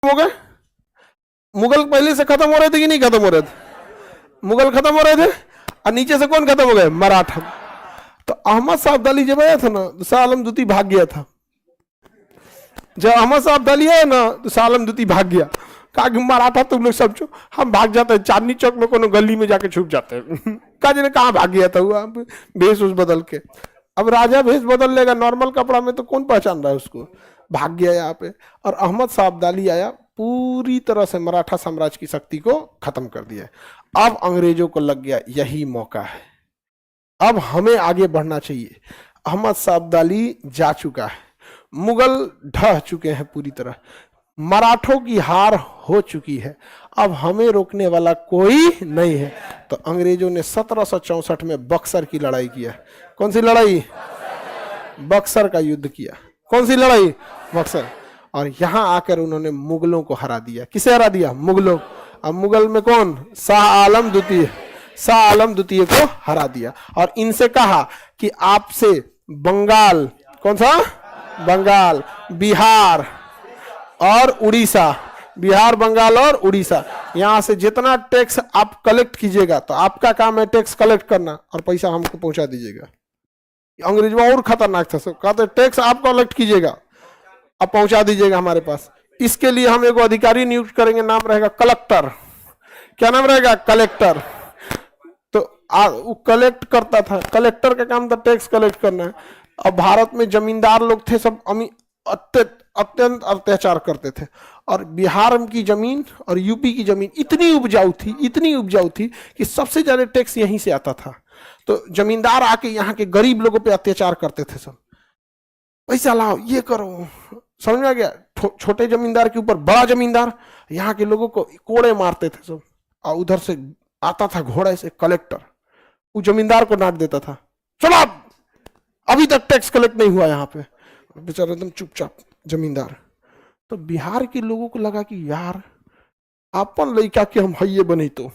हो गए? मुगल पहले से खत्म हो रहे थे कि नहीं खत्म हो रहे थे? मुगल खत्म हो रहे थे और नीचे से कौन खत्म हो गए? मराठा। तो अहमद साहब अब्दाली जब आया था ना तो शाह आलम द्वितीय भाग गया था। जब अहमद साहब अब्दाली आया ना तो शाह आलम द्वितीय भाग गया। कहा कि मराठा तुम लोग सब हम भाग जाते हैं, चांदनी चौक में कोनो गली में जाके छुप जाते हैं। कहा जी ने कहा भाग गया था हुआ भेष उस बदल के। अब राजा भेष बदल लेगा नॉर्मल कपड़ा में तो कौन पहचान रहा है उसको? भाग गया यहाँ पे। और अहमद साहब अब्दाली आया, पूरी तरह से मराठा साम्राज्य की शक्ति को खत्म कर दिया। अब अंग्रेजों को लग गया यही मौका है, अब हमें आगे बढ़ना चाहिए। अहमद साहब अब्दाली जा चुका है, मुगल ढह चुके हैं पूरी तरह, मराठों की हार हो चुकी है, अब हमें रोकने वाला कोई नहीं है। तो अंग्रेजों ने 1764 में बक्सर की लड़ाई किया। कौन सी लड़ाई? बक्सर का युद्ध किया। कौन सी लड़ाई? बक्सर। और यहां आकर उन्होंने मुगलों को हरा दिया। किसे हरा दिया? मुगलों। अब मुगल में कौन? शाह आलम द्वितीय। शाह आलम द्वितीय को हरा दिया और इनसे कहा कि आपसे बंगाल, कौन सा? बंगाल, बिहार और उड़ीसा, बिहार, बंगाल और उड़ीसा, यहां से जितना टैक्स आप कलेक्ट कीजिएगा, तो आपका काम है टैक्स कलेक्ट करना और पैसा हमको पहुंचा दीजिएगा। अंग्रेजों और खतरनाक था, सब कहते टैक्स आप कलेक्ट कीजिएगा, आप पहुंचा दीजिएगा हमारे पास। इसके लिए हम एक अधिकारी नियुक्त करेंगे, नाम रहेगा कलेक्टर। क्या नाम रहेगा? कलेक्टर। तो वो कलेक्ट करता था, कलेक्टर का काम था टैक्स कलेक्ट करना है। अब भारत में जमींदार लोग थे सब अत्यंत अत्याचार करते थे और बिहार की जमीन और यूपी की जमीन इतनी उपजाऊ थी कि सबसे ज्यादा टैक्स यहीं से आता था। तो जमींदार आके यहाँ के गरीब लोगों पे अत्याचार करते थे, सब पैसा लाओ, ये करो, समझ में आ गया? छोटे जमींदार के ऊपर बड़ा जमींदार यहाँ के लोगों को कोड़े मारते थे सब। और उधर से आता था घोड़े से कलेक्टर, वो जमींदार को डांट देता था, चलो अभी तक टैक्स कलेक्ट नहीं हुआ यहाँ पे। बेचारा एकदम चुपचाप जमींदार। तो बिहार के लोगों को लगा कि यार अपन लड़का के हम हइये बने, तो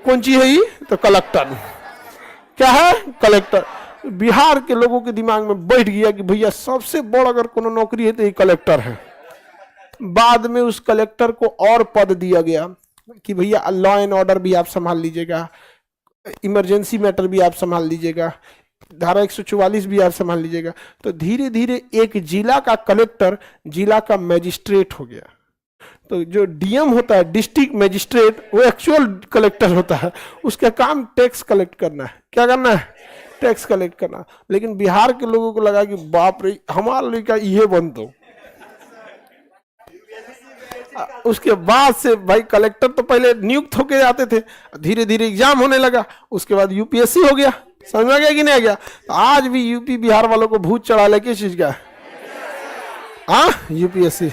कौन चीज है ये? तो कलेक्टर। क्या है? कलेक्टर। बिहार के लोगों के दिमाग में बैठ गया कि भैया सबसे बड़ा अगर कोनो नौकरी है तो ये कलेक्टर है। बाद में उस कलेक्टर को और पद दिया गया कि भैया लॉ एंड ऑर्डर भी आप संभाल लीजिएगा, इमरजेंसी मैटर भी आप संभाल लीजिएगा, धारा 144 भी आप संभाल लीजिएगा। तो धीरे धीरे एक जिला का कलेक्टर जिला का मैजिस्ट्रेट हो गया। तो जो डीएम होता है, डिस्ट्रिक्ट मैजिस्ट्रेट, वो एक्चुअल कलेक्टर होता है, उसका काम टैक्स कलेक्ट करना है। क्या करना है? टैक्स कलेक्ट करना। लेकिन बिहार के लोगों को लगा कि बाप रे हमारा लड़का ये बन दो। उसके बाद से भाई कलेक्टर तो पहले नियुक्त होके आते थे, धीरे धीरे एग्जाम होने लगा, उसके बाद यूपीएससी हो गया। समझ में आ गया कि नहीं आ गया? तो आज भी यूपी बिहार वालों को भूत चढ़ा ले किस चीज का? यूपीएससी।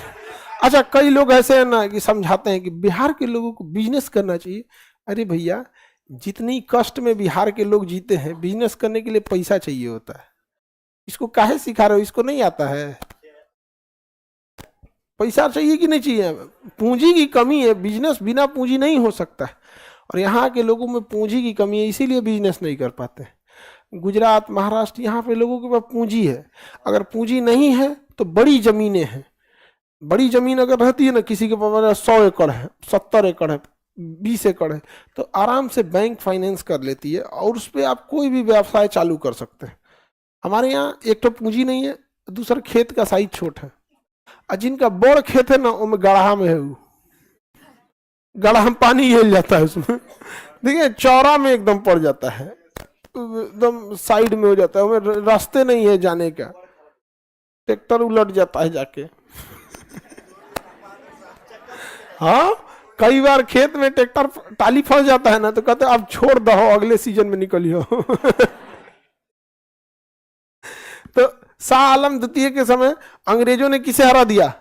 अच्छा, कई लोग ऐसे हैं ना कि समझाते हैं कि बिहार के लोगों को बिजनेस करना चाहिए। अरे भैया, जितनी कष्ट में बिहार के लोग जीते हैं, बिजनेस करने के लिए पैसा चाहिए होता है। इसको काहे सिखा रहे हो? इसको नहीं आता है? पैसा चाहिए कि नहीं चाहिए? पूंजी की कमी है, बिजनेस बिना पूंजी नहीं हो सकता है। और यहाँ के लोगों में पूंजी की कमी है, इसीलिए बिजनेस नहीं कर पाते। गुजरात, महाराष्ट्र, यहाँ पे लोगों के पास पूंजी है। अगर पूंजी नहीं है तो बड़ी जमीनें हैं, बड़ी जमीन अगर रहती है ना, किसी के पास 100 एकड़ है, 70 एकड़ है, 20 एकड़ है, तो आराम से बैंक फाइनेंस कर लेती है और उस पर आप कोई भी व्यवसाय चालू कर सकते हैं। हमारे यहाँ एक तो पूंजी नहीं है, दूसरा खेत का साइज छोट है, और जिनका बड़ खेत है ना वो गढ़ा में है, वो गढ़ा में पानी हिल जाता है उसमें, देखिए चौरा में एकदम पड़ जाता है, एकदम साइड में हो जाता है, उसमें रास्ते नहीं है जाने का, ट्रैक्टर उलट जाता है जाके। हाँ, कई बार खेत में ट्रैक्टर टाली फंस जाता है ना, तो कहते हैं अब छोड़ दो, अगले सीजन में निकलियो। तो शाह आलम द्वितीय के समय अंग्रेजों ने किसे हरा दिया?